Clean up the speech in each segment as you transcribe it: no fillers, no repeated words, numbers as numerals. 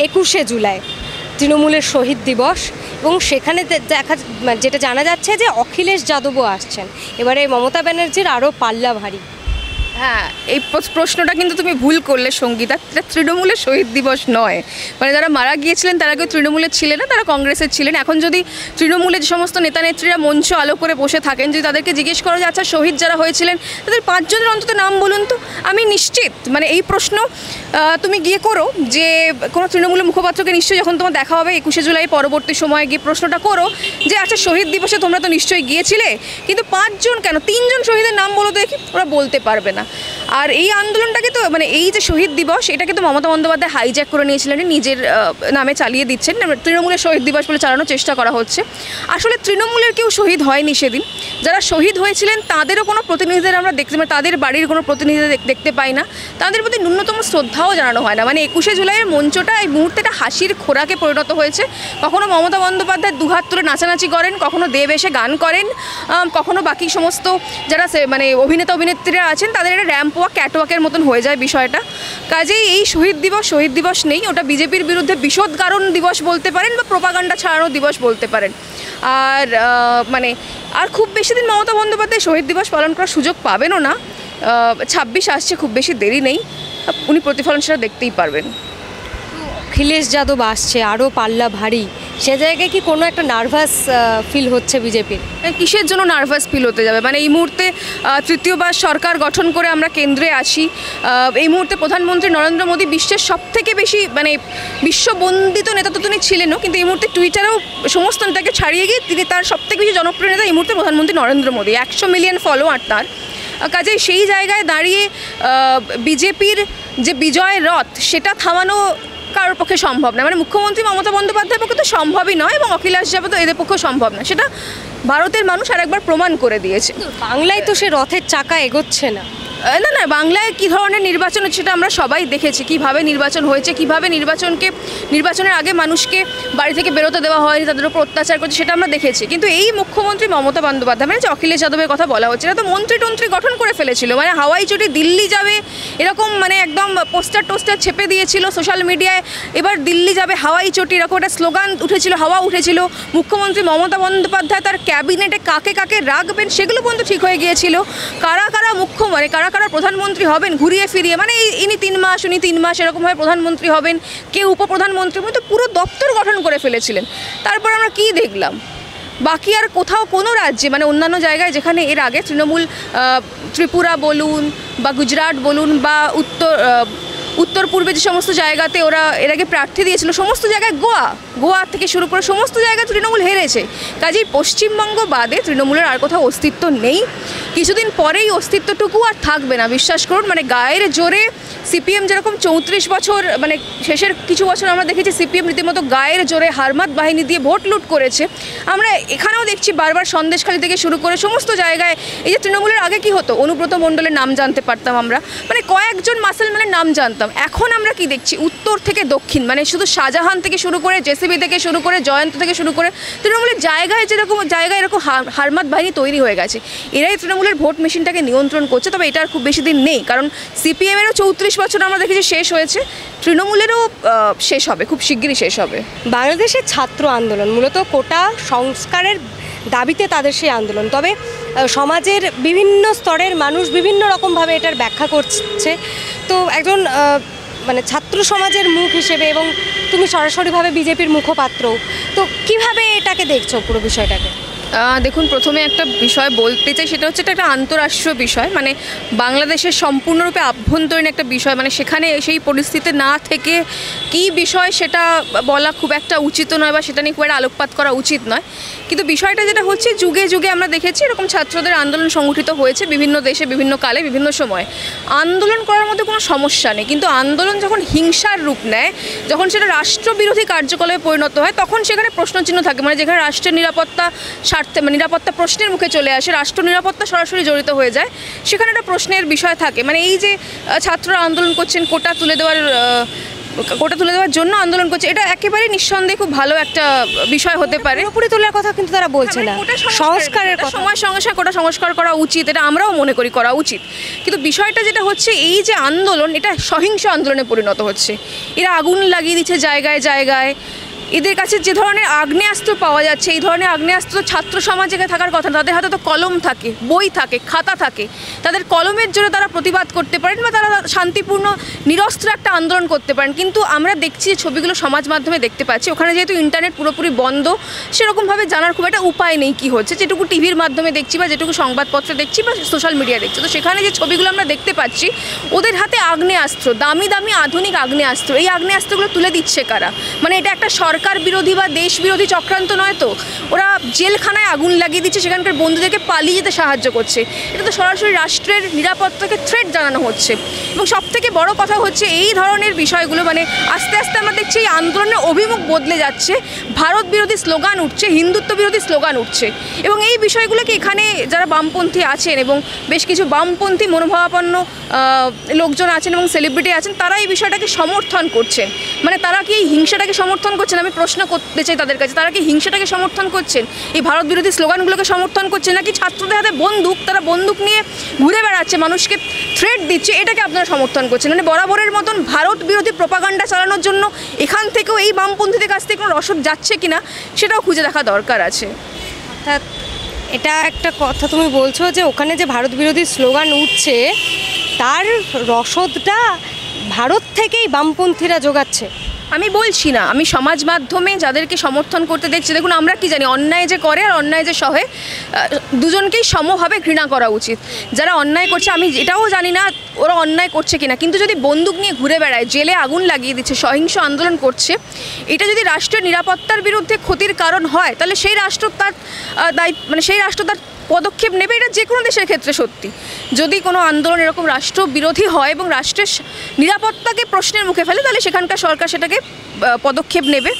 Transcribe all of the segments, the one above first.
21শে জুলাই তৃণমূলের শহীদ দিবস, এবং সেখানে যেটা জানা যাচ্ছে যে অখিলেশ যাদবও আসছেন। এবারে মমতা ব্যানার্জির আরও পাল্লা ভারী। হ্যাঁ, এই প্রশ্নটা কিন্তু তুমি ভুল করলে সঙ্গীতা। এটা তৃণমূলের শহীদ দিবস নয়। মানে যারা মারা গিয়েছিলেন তারা কেউ তৃণমূলের ছিলেন না, তারা কংগ্রেসের ছিলেন। এখন যদি তৃণমূলের যে সমস্ত নেতা নেত্রীরা মঞ্চ আলো করে বসে থাকেন, যদি তাদেরকে জিজ্ঞেস করো যে আচ্ছা শহীদ যারা হয়েছিলেন তাদের 5 জনের অন্তত নাম বলুন তো, আমি নিশ্চিত মানে এই প্রশ্ন তুমি গিয়ে করো যে কোনো তৃণমূলের মুখপাত্রকে নিশ্চয়ই যখন তোমার দেখা হবে 21শে জুলাই পরবর্তী সময়ে গিয়ে প্রশ্নটা করো যে আচ্ছা শহীদ দিবসে তোমরা তো নিশ্চয়ই গিয়েছিলে, কিন্তু 5 জন কেন 3 জন শহীদের নাম বলো দেখি, ওরা বলতে পারবে না। আর এই আন্দোলনটাকে তো মানে এই যে শহীদ দিবস এটাকে তো মমতা বন্দ্যোপাধ্যায় হাইজ্যাক করে নিয়েছিলেন, নিজের নামে চালিয়ে দিচ্ছেন। তৃণমূলের শহীদ দিবস বলে চালানোর চেষ্টা করা হচ্ছে। আসলে তৃণমূলের কেউ শহীদ হয়নি সেদিন। যারা শহীদ হয়েছিলেন তাদেরও কোনো প্রতিনিধিদের আমরা দেখতে পাই, তাদের বাড়ির কোনো প্রতিনিধিদের দেখতে পাই না, তাদের প্রতি ন্যূনতম শ্রদ্ধাও জানানো হয় না। মানে 21শে জুলাইয়ের মঞ্চটা এই মুহূর্তেটা হাসির খোরাকে পরিণত হয়েছে। কখনো মমতা বন্দ্যোপাধ্যায় দুহাত তুলে নাচানাচি করেন, কখনো দেব এসে গান করেন, কখনো বাকি সমস্ত যারা মানে অভিনেতা অভিনেত্রীরা আছেন তাদের একটা র্যাম্প ওয়াক ক্যাটওয়াকের মতন হয়ে যায় বিষয়টা। কাজেই এই শহীদ দিবস নেই, ওটা বিজেপির বিরুদ্ধে বিষোদগারণ দিবস বলতে পারেন বা প্রোপাগান্ডা ছড়ানো দিবস বলতে পারেন। আর মানে আর খুব বেশি দিন মমতা বন্দ্যোপাধ্যায় শহীদ দিবস পালন করার সুযোগ পাবেনও না। 26 আসছে, খুব বেশি দেরি নেই, উনি প্রতিফলন সেটা দেখতেই পারবেন। অখিলেশ যাদব আসছে, আরও পাল্লা ভারী, সে জায়গায় কি কোনো একটা নার্ভাস ফিল হচ্ছে বিজেপির? কিসের জন্য নার্ভাস ফিল হতে যাবে? মানে এই মুহূর্তে তৃতীয়বার সরকার গঠন করে আমরা কেন্দ্রে আছি। এই মুহূর্তে প্রধানমন্ত্রী নরেন্দ্র মোদী বিশ্বের সবথেকে বেশি মানে বিশ্ববন্দিত নেতা তো তিনি ছিলেনও, কিন্তু এই মুহূর্তে টুইটারেও সমস্ত নেতাকে ছাড়িয়ে গিয়ে তিনি তার সবথেকে বেশি জনপ্রিয় নেতা এই মুহূর্তে প্রধানমন্ত্রী নরেন্দ্র মোদী। 100 মিলিয়ন ফলোয়ার তার। কাজেই সেই জায়গায় দাঁড়িয়ে বিজেপির যে বিজয়ের রথ সেটা থামানো কারোর পক্ষে সম্ভব না। মানে মুখ্যমন্ত্রী মমতা বন্দ্যোপাধ্যায়ের পক্ষে তো সম্ভবই নয়, এবং অখিলেশ যাদব এদের পক্ষেও সম্ভব না। সেটা ভারতের মানুষ আরেকবার প্রমাণ করে দিয়েছে। বাংলায় তো সে রথের চাকা এগোচ্ছে না। না, বাংলায় কী ধরনের নির্বাচন হচ্ছে সেটা আমরা সবাই দেখেছি। কীভাবে নির্বাচন হয়েছে, কীভাবে নির্বাচনের আগে মানুষকে বাড়ি থেকে বেরোতে দেওয়া হয়নি, তাদের উপর অত্যাচার করছে, সেটা আমরা দেখেছি। কিন্তু এই মুখ্যমন্ত্রী মমতা বন্দ্যোপাধ্যায় মানে যে অখিলেশ যাদবের কথা বলা হচ্ছে, এটা তো মন্ত্রী গঠন করে ফেলেছিল। মানে হাওয়াই চটি দিল্লি যাবে এরকম মানে একদম পোস্টার ছেপে দিয়েছিল সোশ্যাল মিডিয়ায়, এবার দিল্লি যাবে হাওয়াই চটি এরকম একটা স্লোগান উঠেছিল, হাওয়া উঠেছিল। মুখ্যমন্ত্রী মমতা বন্দ্যোপাধ্যায় তার ক্যাবিনেটে কাকে রাখবেন সেগুলো পর্যন্ত ঠিক হয়ে গিয়েছিল। কারা কারা প্রধানমন্ত্রী হবেন ঘুরিয়ে ফিরিয়ে, মানে ইনি 3 মাস উনি 3 মাস এরকমভাবে প্রধানমন্ত্রী হবেন, কেউ উপপ্রধানমন্ত্রী, তো পুরো দপ্তর গঠন করে ফেলেছিলেন। তারপর আমরা কি দেখলাম? বাকি আর কোথাও কোনো রাজ্যে মানে অন্যান্য জায়গায় যেখানে এর আগে তৃণমূল ত্রিপুরা বলুন বা গুজরাট বলুন বা উত্তর পূর্বে যে সমস্ত জায়গাতে ওরা এর আগে প্রার্থী দিয়েছিল, সমস্ত জায়গায় গোয়া থেকে শুরু করে সমস্ত জায়গায় তৃণমূল হেরেছে। কাজেই পশ্চিমবঙ্গ বাদে তৃণমূলের আর কোথাও অস্তিত্ব নেই। কিছুদিন পরেই অস্তিত্বটুকু আর থাকবে না, বিশ্বাস করুন। মানে গায়ের জোরে সিপিএম যেরকম 34 বছর মানে শেষের কিছু বছর আমরা দেখেছি সিপিএম রীতিমতো গায়ের জোরে হারমাত বাহিনী দিয়ে ভোট লুট করেছে, আমরা এখানেও দেখছি বারবার সন্দেশখালী থেকে শুরু করে সমস্ত জায়গায়। এই যে তৃণমূলের আগে কি হতো, অনুব্রত মণ্ডলের নাম জানতে পারতাম আমরা, মানে কয়েকজন মাসেলম্যানের নাম জানতাম। এখন আমরা কি দেখছি, উত্তর থেকে দক্ষিণ মানে শুধু শাহজাহান থেকে শুরু করে জেসিবি থেকে শুরু করে জয়ন্ত থেকে শুরু করে তৃণমূলের জায়গায় এরকম হারমাত বাহিনী তৈরি হয়ে গেছে। এরাই তৃণমূলের ভোট মেশিনটাকে নিয়ন্ত্রণ করছে। তবে এটা আর খুব বেশি দিন নেই, কারণ সিপিএমেরও 34 বছর আমরা দেখেছি শেষ হয়েছে, তৃণমূলেরও শেষ হবে, খুব শিগগিরই শেষ হবে। বাংলাদেশের ছাত্র আন্দোলন মূলত কোটা সংস্কারের দাবিতে তাদের সেই আন্দোলন। তবে সমাজের বিভিন্ন স্তরের মানুষ বিভিন্ন রকমভাবে এটার ব্যাখ্যা করছে। তো একজন মানে ছাত্র সমাজের মুখ হিসেবে এবং তুমি সরাসরিভাবে বিজেপির মুখপাত্র, তো কিভাবে এটাকে দেখছো পুরো বিষয়টাকে? দেখুন, প্রথমে একটা বিষয় বলতে চাই, সেটা হচ্ছে এটা একটা আন্তঃরাষ্ট্রীয় বিষয়, মানে বাংলাদেশের সম্পূর্ণরূপে আভ্যন্তরীণ একটা বিষয়। মানে সেখানে সেই পরিস্থিতি না থেকে কী বিষয় সেটা বলা খুব একটা উচিত নয় বা সেটা নিয়ে খুব একটা আলোকপাত করা উচিত নয়। কিন্তু বিষয়টা যেটা হচ্ছে, যুগে যুগে আমরা দেখেছি এরকম ছাত্রদের আন্দোলন সংগঠিত হয়েছে বিভিন্ন দেশে, বিভিন্ন কালে, বিভিন্ন সময়। আন্দোলন করার মধ্যে কোনো সমস্যা নেই, কিন্তু আন্দোলন যখন হিংসার রূপ নেয়, যখন সেটা রাষ্ট্রবিরোধী কার্যকলাপে পরিণত হয়, তখন সেখানে প্রশ্নচিহ্ন থাকে। মানে যেখানে রাষ্ট্রের নিরাপত্তা প্রশ্নের মুখে চলে আসে, রাষ্ট্র নিরাপত্তা সরাসরি জড়িত হয়ে যায়, সেখানে একটা প্রশ্নের বিষয় থাকে। মানে এই যে ছাত্ররা আন্দোলন করছেন কোটা তুলে দেওয়ার কোটা তুলে দেওয়ার জন্য আন্দোলন করছে, এটা একেবারে নিঃসন্দেহে খুব ভালো একটা বিষয় হতে পারে। পুরোপুরি তোলার কথা কিন্তু তারা বলছে না, সংস্কারের কথা। সময়ের সঙ্গে সঙ্গে কোটা সংস্কার করা উচিত, এটা আমরাও মনে করি করা উচিত, কিন্তু বিষয়টা যেটা হচ্ছে এই যে আন্দোলন, এটা সহিংস আন্দোলনে পরিণত হচ্ছে। এরা আগুন লাগিয়ে দিচ্ছে জায়গায় জায়গায়, এদের কাছে যে ধরনের আগ্নেয়াস্ত্র পাওয়া যাচ্ছে, এই ধরনের আগ্নেয়াস্ত্র ছাত্র সমাজে থাকার কথা। তাদের হাতে তো কলম থাকে, বই থাকে, খাতা থাকে, তাদের কলমের জোরে তারা প্রতিবাদ করতে পারেন বা তারা শান্তিপূর্ণ নিরস্ত্র একটা আন্দোলন করতে পারেন। কিন্তু আমরা দেখছি যে ছবিগুলো সমাজ মাধ্যমে দেখতে পাচ্ছি, ওখানে যেহেতু ইন্টারনেট পুরোপুরি বন্ধ, সেরকমভাবে জানার খুব একটা উপায় নেই কী হচ্ছে। যেটুকু টিভির মাধ্যমে দেখছি বা যেটুকু সংবাদপত্রে দেখছি বা সোশ্যাল মিডিয়া দেখছি, তো সেখানে যে ছবিগুলো আমরা দেখতে পাচ্ছি, ওদের হাতে আগ্নেয়াস্ত্র, দামি দামি আধুনিক আগ্নেয়াস্ত্র। এই আগ্নেয়াস্ত্রগুলো তুলে দিচ্ছে কারা? মানে এটা একটা সরকার বিরোধী বা দেশ বিরোধী চক্রান্ত নয় তো? ওরা জেলখানায় আগুন লাগিয়ে দিচ্ছে, সেখানকার বন্ধুদেরকে পালিয়ে যেতে সাহায্য করছে। এটা তো সরাসরি রাষ্ট্রের নিরাপত্তাকে থ্রেট জানানো হচ্ছে। এবং সবথেকে বড় কথা হচ্ছে এই ধরনের বিষয়গুলো, মানে আস্তে আস্তে আমরা দেখছি এই আন্দোলনের অভিমুখ বদলে যাচ্ছে, ভারত বিরোধী স্লোগান উঠছে, হিন্দুত্ব বিরোধী স্লোগান উঠছে। এবং এই বিষয়গুলোকে এখানে যারা বামপন্থী আছেন এবং বেশ কিছু বামপন্থী মনোভাবাপন্ন লোকজন আছেন এবং সেলিব্রিটি আছেন, তারা এই বিষয়টাকে সমর্থন করছেন। মানে তারা কি এই হিংসাটাকে সমর্থন করছেন? আমি প্রশ্ন করতে চাই তাদের কাছে, তারা কি হিংসাটাকে সমর্থন করছেন, এই ভারত বিরোধী স্লোগানগুলোকে সমর্থন করছেন, নাকি ছাত্রদের হাতে বন্দুক, তারা বন্দুক নিয়ে ঘুরে বেড়াচ্ছে, মানুষকে থ্রেট দিচ্ছে, এটাকে আপনারা সমর্থন করছেন? মানে বরাবরের মতন ভারত বিরোধী প্রপাগান্ডা চালানোর জন্য এখান থেকেও এই বামপন্থীদের কাছ থেকে কোনো রসদ যাচ্ছে কিনা সেটাও খুঁজে দেখা দরকার আছে। অর্থাৎ এটা একটা কথা তুমি বলছো যে ওখানে যে ভারত বিরোধী স্লোগান উঠছে তার রসদটা ভারত থেকেই বামপন্থীরা যোগাচ্ছে। আমি বলছি না, আমি সমাজ মাধ্যমে যাদেরকে সমর্থন করতে দেখছি, দেখুন আমরা কি জানি, অন্যায় যে করে আর অন্যায় যে সহে, দুজনকেই সমভাবে ঘৃণা করা উচিত। যারা অন্যায় করছে আমি এটাও জানি না ওরা অন্যায় করছে কিনা, কিন্তু যদি বন্দুক নিয়ে ঘুরে বেড়ায়, জেলে আগুন লাগিয়ে দিচ্ছে, সহিংস আন্দোলন করছে, এটা যদি রাষ্ট্রের নিরাপত্তার বিরুদ্ধে ক্ষতির কারণ হয়, তাহলে সেই রাষ্ট্র তার সেই রাষ্ট্র তার পদক্ষেপ নেবে। এটা যে কোনো দেশের ক্ষেত্রে সত্যি। যদি কোনো আন্দোলন এরকম রাষ্ট্র বিরোধী হয় এবং রাষ্ট্রের নিরাপত্তাকে প্রশ্নের মুখে ফেলে, তাহলে সেখানকার সরকার সেটাকে পদক্ষেপ নেবে।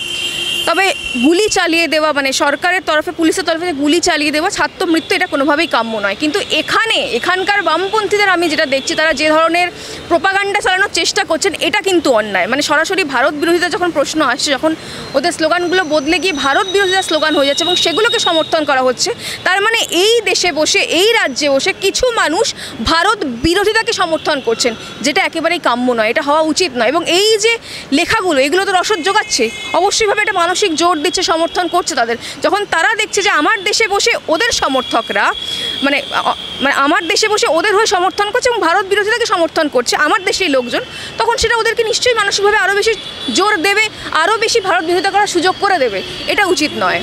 তবে গুলি চালিয়ে দেওয়া, মানে সরকারের তরফে, পুলিশের তরফে গুলি চালিয়ে দেওয়া, ছাত্র মৃত্যু, এটা কোনোভাবেই কাম্য নয়। কিন্তু এখানকার বামপন্থীদের আমি যেটা দেখছি, তারা যে ধরনের প্রোপাগান্ডা চালানোর চেষ্টা করছেন, এটা কিন্তু অন্যায়। মানে সরাসরি ভারত বিরোধিতা যখন প্রশ্ন আসছে, যখন ওদের স্লোগানগুলো বদলে গিয়ে ভারত বিরোধিতা স্লোগান হয়ে যাচ্ছে এবং সেগুলোকে সমর্থন করা হচ্ছে, তার মানে এই দেশে বসে, এই রাজ্যে বসে কিছু মানুষ ভারত বিরোধিতাকে সমর্থন করছেন, যেটা একেবারেই কাম্য নয়, এটা হওয়া উচিত নয়। এবং এই যে লেখাগুলো, এগুলো তো রসদ যোগাচ্ছে, অবশ্যইভাবে এটা মানসিক জোর দিচ্ছে, সমর্থন করছে তাদের। যখন তারা দেখছে যে আমার দেশে বসে ওদের সমর্থকরা, মানে আমার দেশে বসে ওদের হয়ে সমর্থন করছে এবং ভারত বিরোধিতাকে সমর্থন করছে আমার দেশের লোকজন, তখন সেটা ওদেরকে নিশ্চয়ই মানসিকভাবে আরও বেশি জোর দেবে, আরও বেশি ভারত বিরোধিতা করার সুযোগ করে দেবে। এটা উচিত নয়।